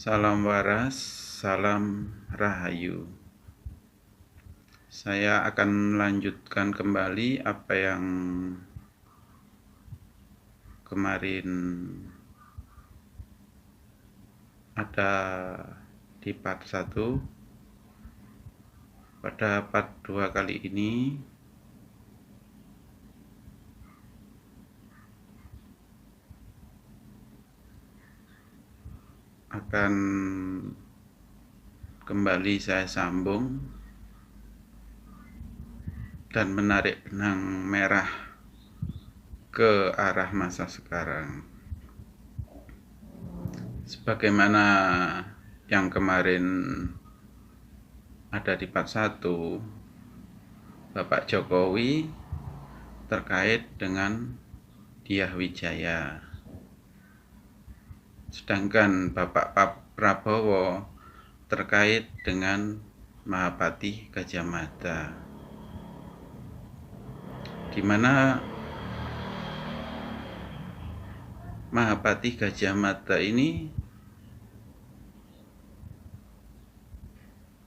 Salam waras, salam rahayu. Saya akan melanjutkan kembali apa yang kemarin ada di part 1. Pada part 2 kali ini akan kembali saya sambung dan menarik benang merah ke arah masa sekarang. Sebagaimana yang kemarin ada di part 1, Bapak Jokowi terkait dengan Dyah Wijaya. Sedangkan Bapak Prabowo terkait dengan Mahapati Gajah Mada, di mana Mahapati Gajah Mada ini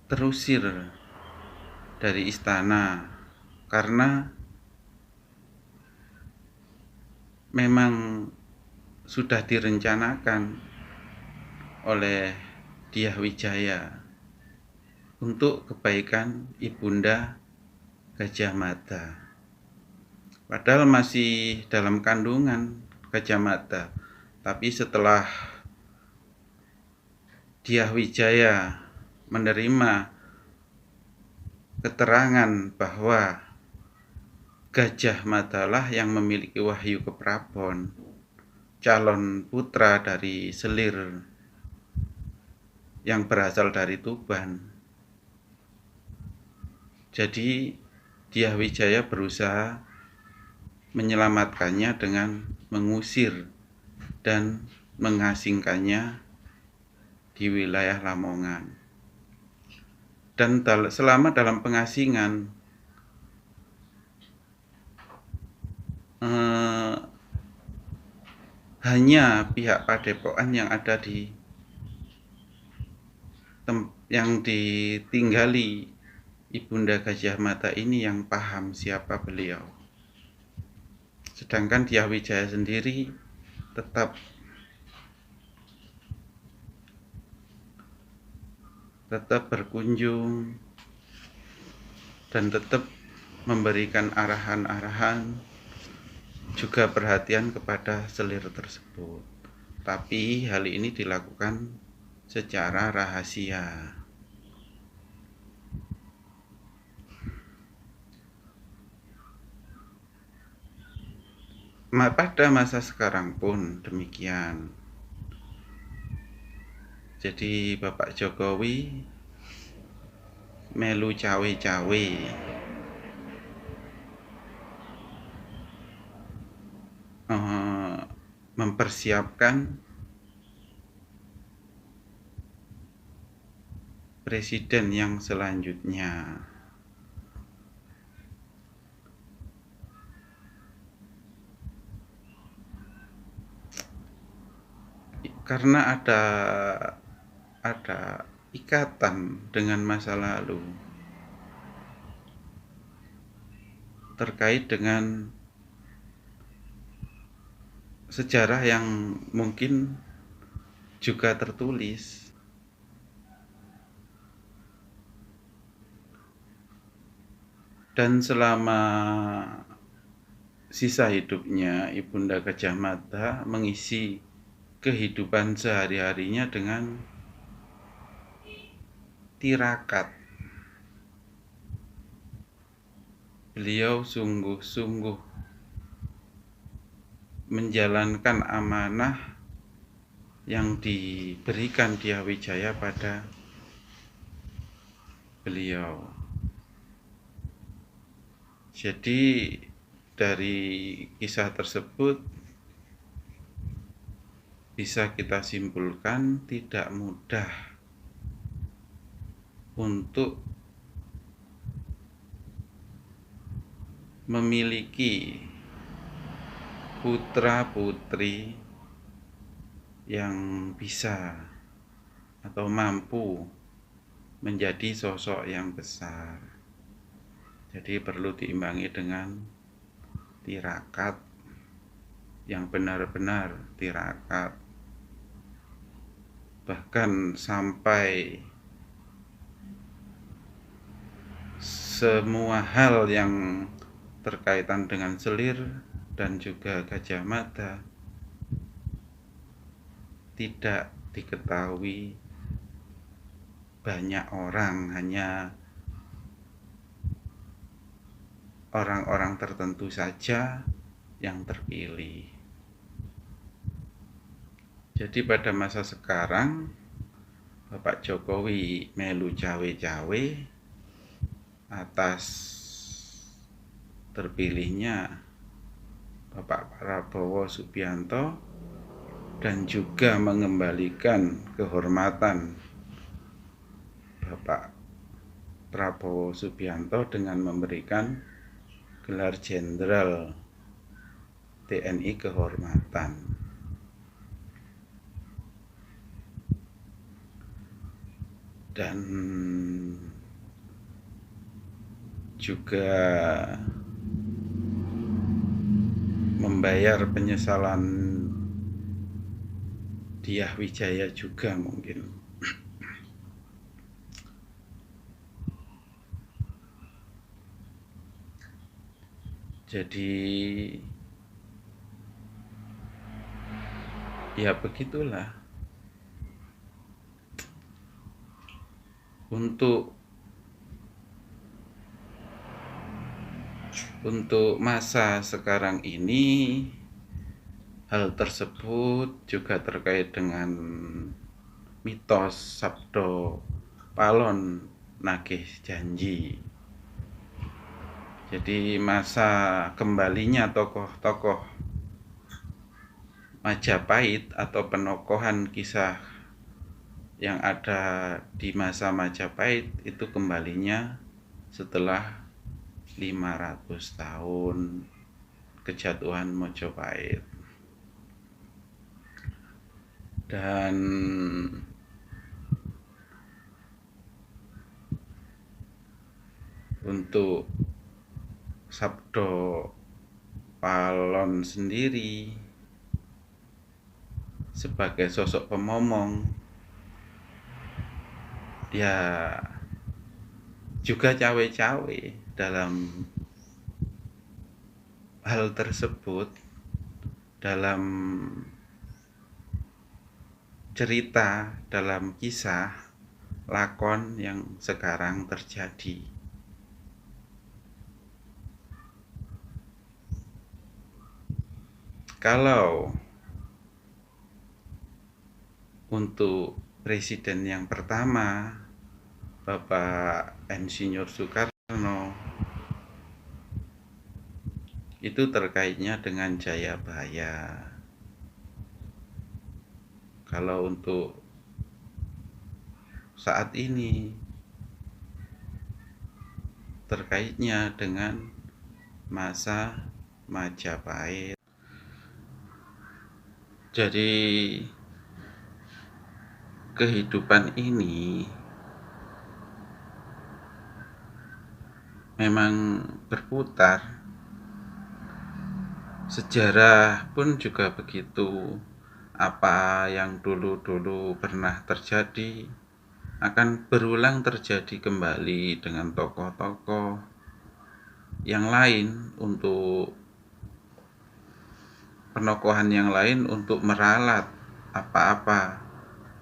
terusir dari istana karena memang sudah direncanakan oleh Dyah Wijaya untuk kebaikan Ibunda Gajah Mada. Padahal masih dalam kandungan Gajah Mada, tapi setelah Dyah Wijaya menerima keterangan bahwa Gajah Mada lah yang memiliki wahyu keprabon, calon putra dari selir yang berasal dari Tuban. Jadi Dyah Wijaya berusaha menyelamatkannya dengan mengusir dan mengasingkannya di wilayah Lamongan. Dan selama dalam pengasingan hanya pihak Padepokan yang ada yang ditinggali Ibunda Gajah Mada ini yang paham siapa beliau. Sedangkan Dyah Wijaya sendiri tetap berkunjung dan tetap memberikan arahan-arahan, juga perhatian kepada selir tersebut. Tapi hal ini dilakukan secara rahasia. Pada masa sekarang pun demikian. Jadi Bapak Jokowi melu cawe-cawe mempersiapkan presiden yang selanjutnya. Karena ada ikatan dengan masa lalu terkait dengan sejarah yang mungkin juga tertulis. Dan selama sisa hidupnya Ibunda Gajah Mada mengisi kehidupan sehari-harinya dengan tirakat. Beliau sungguh-sungguh menjalankan amanah yang diberikan Dyah Wijaya pada beliau. Jadi dari kisah tersebut bisa kita simpulkan tidak mudah untuk memiliki putra-putri yang bisa atau mampu menjadi sosok yang besar. Jadi perlu diimbangi dengan tirakat yang benar-benar tirakat, bahkan sampai semua hal yang terkaitan dengan selir dan juga Gajah Mada tidak diketahui banyak orang, hanya orang-orang tertentu saja yang terpilih. Jadi pada masa sekarang Bapak Jokowi melu cawe-cawe atas terpilihnya Bapak Prabowo Subianto dan juga mengembalikan kehormatan Bapak Prabowo Subianto dengan memberikan gelar jenderal TNI kehormatan. Dan juga membayar penyesalan Dyah Wijaya juga mungkin. Jadi ya begitulah. Untuk masa sekarang ini, hal tersebut juga terkait dengan mitos sabdo palon nagih janji. Jadi masa kembalinya tokoh-tokoh Majapahit atau penokohan kisah yang ada di masa Majapahit itu kembalinya setelah 500 tahun kejatuhan Majapahit. Dan untuk sabdo palon sendiri sebagai sosok pemomong ya juga cawe-cawe dalam hal tersebut, dalam cerita, dalam kisah lakon yang sekarang terjadi. Kalau untuk presiden yang pertama, Bapak Insinyur Soekarno, itu terkaitnya dengan Jayabaya. Kalau untuk saat ini terkaitnya dengan masa Majapahit. Jadi kehidupan ini memang berputar. Sejarah pun juga begitu. Apa yang dulu-dulu pernah terjadi akan berulang terjadi kembali dengan tokoh-tokoh yang lain, untuk penokohan yang lain, untuk meralat apa-apa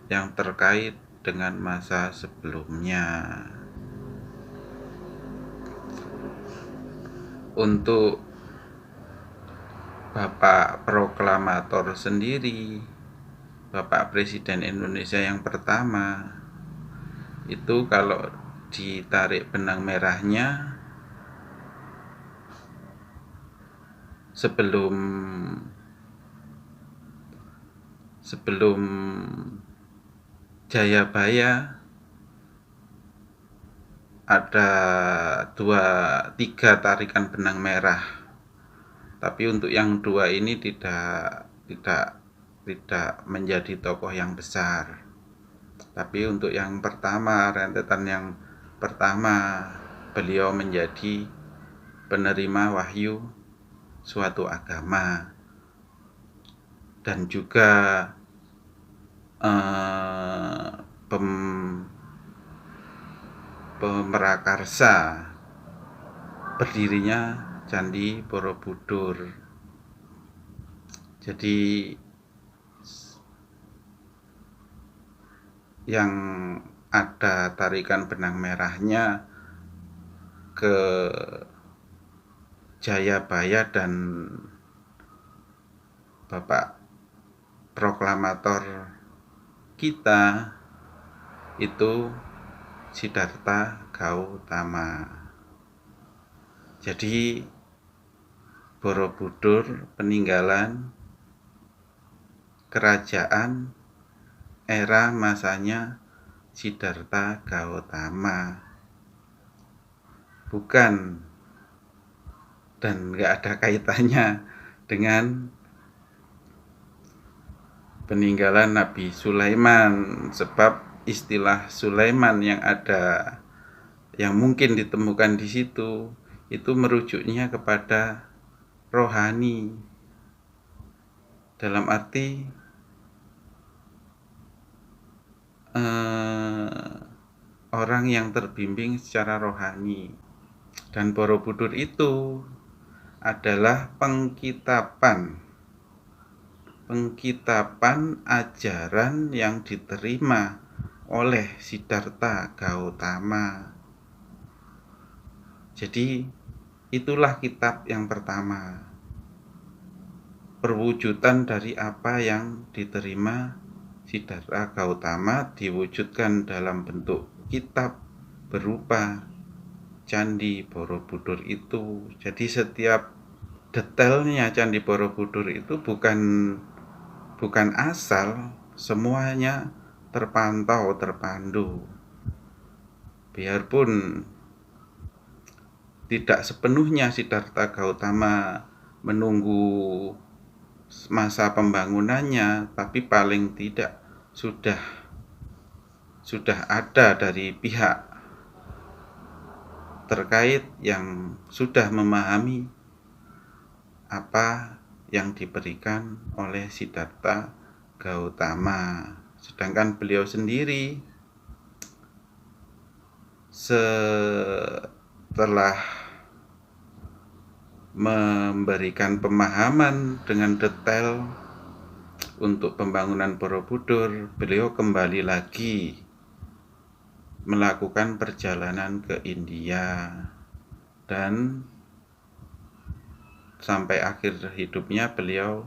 yang terkait dengan masa sebelumnya. Untuk Bapak Proklamator sendiri, Bapak Presiden Indonesia yang pertama, itu kalau ditarik benang merahnya, sebelum Jayabaya ada 2-3 tarikan benang merah. Tapi untuk yang 2 ini tidak menjadi tokoh yang besar. Tapi untuk yang pertama, rentetan yang pertama, beliau menjadi penerima wahyu suatu agama dan juga pemerakarsa berdirinya Candi Borobudur. Jadi yang ada tarikan benang merahnya ke Jayabaya dan Bapak proklamator kita itu Siddhartha Gautama. Jadi Borobudur peninggalan kerajaan era masanya Siddhartha Gautama, bukan dan nggak ada kaitannya dengan peninggalan Nabi Sulaiman, sebab istilah Sulaiman yang ada, yang mungkin ditemukan di situ, itu merujuknya kepada rohani, dalam arti orang yang terbimbing secara rohani. Dan Borobudur itu adalah pengkitapan ajaran yang diterima oleh Siddhartha Gautama. Jadi itulah kitab yang pertama, perwujudan dari apa yang diterima Siddhartha Gautama diwujudkan dalam bentuk kitab berupa Candi Borobudur itu. Jadi setiap detailnya Candi Borobudur itu bukan asal, semuanya terpantau, terpandu. Biarpun tidak sepenuhnya Siddhartha Gautama menunggu masa pembangunannya, tapi paling tidak sudah ada dari pihak terkait yang sudah memahami apa yang diberikan oleh Siddhartha Gautama. Sedangkan beliau sendiri setelah memberikan pemahaman dengan detail untuk pembangunan Borobudur, beliau kembali lagi melakukan perjalanan ke India dan sampai akhir hidupnya beliau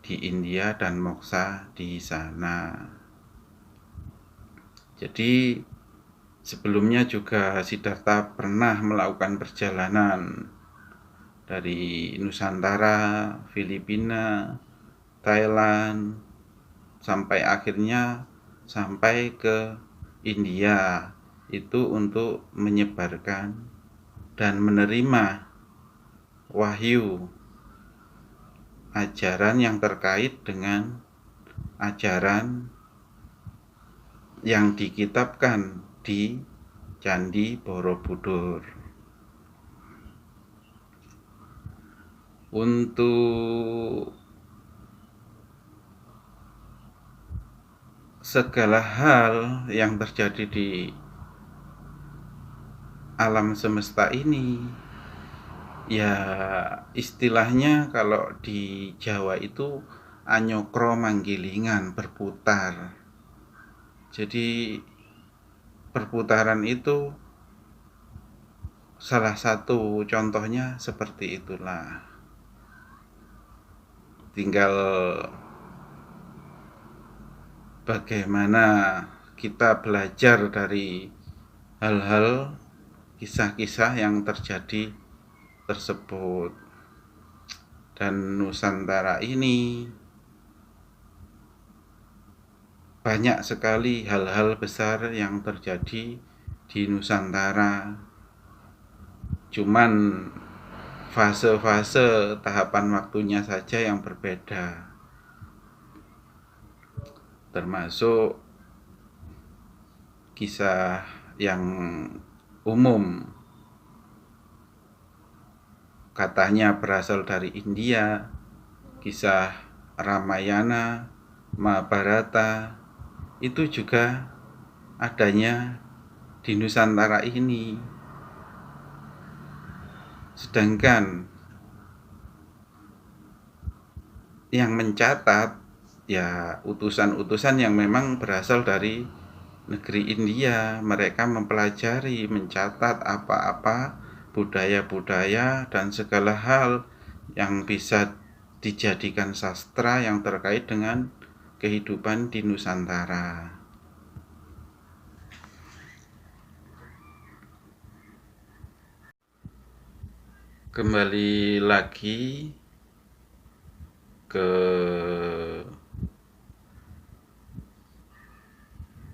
di India dan moksa di sana. Jadi sebelumnya juga Siddhartha pernah melakukan perjalanan dari Nusantara, Filipina, Thailand, sampai akhirnya sampai ke India, itu untuk menyebarkan dan menerima wahyu ajaran yang terkait dengan ajaran yang dikitabkan di Candi Borobudur. Untuk segala hal yang terjadi di alam semesta ini, ya istilahnya kalau di Jawa itu anyokro manggilingan, berputar. Jadi perputaran itu salah satu contohnya seperti itulah. Tinggal bagaimana kita belajar dari hal-hal, kisah-kisah yang terjadi tersebut. Dan Nusantara ini banyak sekali hal-hal besar yang terjadi di Nusantara. Cuman fase-fase tahapan waktunya saja yang berbeda. Termasuk kisah yang umum, katanya berasal dari India, kisah Ramayana, Mahabharata, itu juga adanya di Nusantara ini. Sedangkan yang mencatat ya utusan-utusan yang memang berasal dari negeri India. Mereka mempelajari, mencatat apa-apa budaya-budaya dan segala hal yang bisa dijadikan sastra yang terkait dengan kehidupan di Nusantara. Kembali lagi ke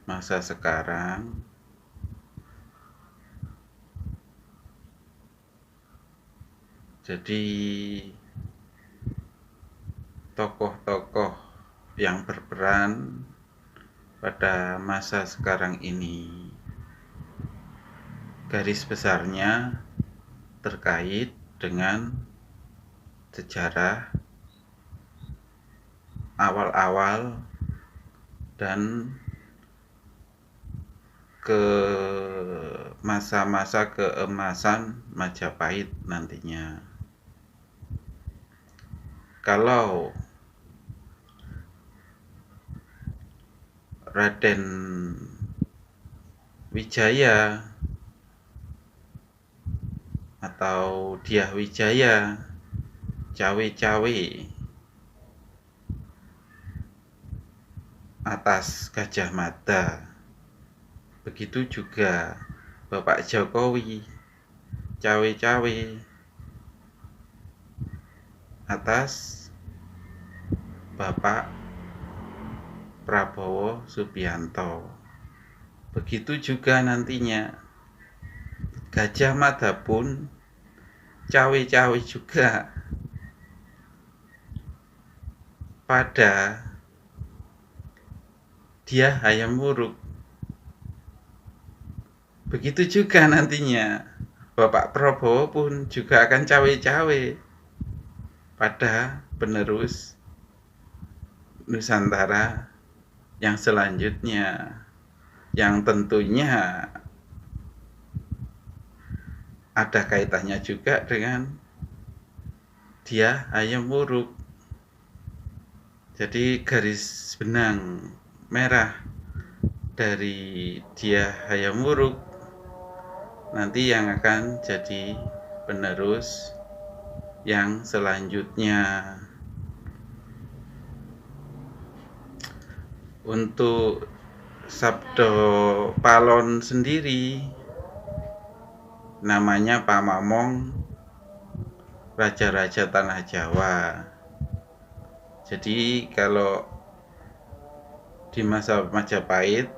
masa sekarang, jadi tokoh-tokoh yang berperan pada masa sekarang ini garis besarnya terkait dengan sejarah awal-awal dan ke masa-masa keemasan Majapahit nantinya. Kalau Raden Wijaya atau Dyah Wijaya cawe-cawe atas Gajah Mada, begitu juga Bapak Jokowi cawe-cawe atas Bapak Prabowo Subianto. Begitu juga nantinya Gajah Mada pun cawe-cawe juga pada Dyah Hayam Wuruk. Begitu juga nantinya Bapak Prabowo pun juga akan cawe-cawe pada penerus Nusantara yang selanjutnya, yang tentunya ada kaitannya juga dengan Dyah Hayam Wuruk. Jadi garis benang merah dari Dyah Hayam Wuruk nanti yang akan jadi penerus yang selanjutnya. Untuk Sabdo Palon sendiri namanya Pamamong, raja-raja tanah Jawa. Jadi kalau di masa Majapahit,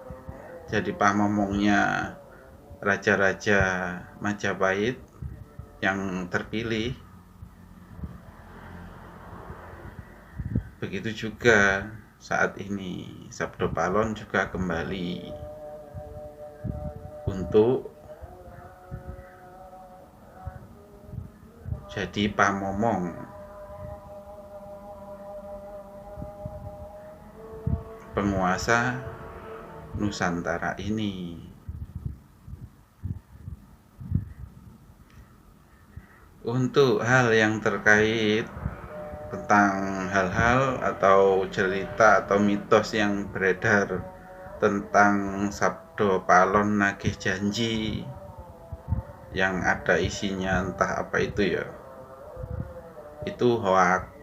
jadi Pamamongnya raja-raja Majapahit yang terpilih. Begitu juga saat ini Sabdo Palon juga kembali untuk jadi pamomong penguasa Nusantara ini. Untuk hal yang terkait tentang hal-hal atau cerita atau mitos yang beredar tentang Sabdo Palon nagih janji yang ada isinya entah apa itu ya, itu hoak.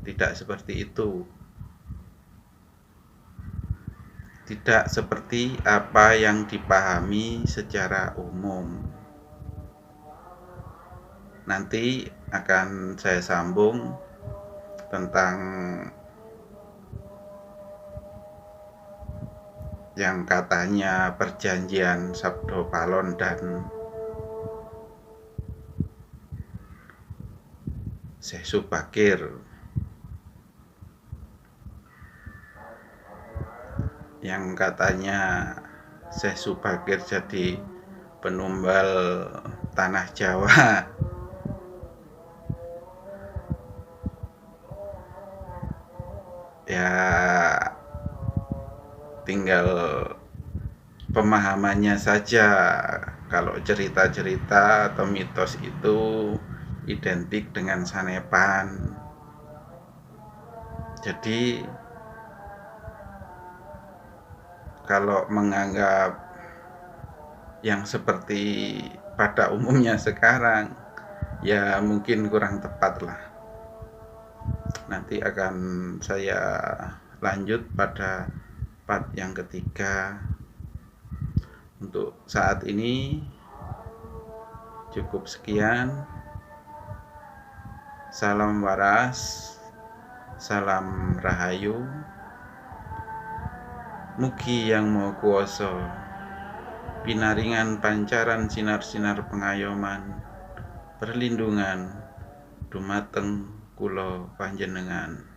Tidak seperti itu. Tidak seperti apa yang dipahami secara umum. Nanti akan saya sambung tentang yang katanya perjanjian Sabdo Palon dan Syekh Subakir yang katanya Syekh Subakir jadi penumbal tanah Jawa. Ya tinggal pemahamannya saja. Kalau cerita-cerita atau mitos itu identik dengan sanepan. Jadi kalau menganggap yang seperti pada umumnya sekarang, ya mungkin kurang tepat lah. Nanti akan saya lanjut pada part yang ketiga. Untuk saat ini cukup sekian. Salam waras, salam rahayu. Mugi Yang Maha Kuwasa pinaringan pancaran sinar-sinar pengayoman, perlindungan dumateng kula panjenengan.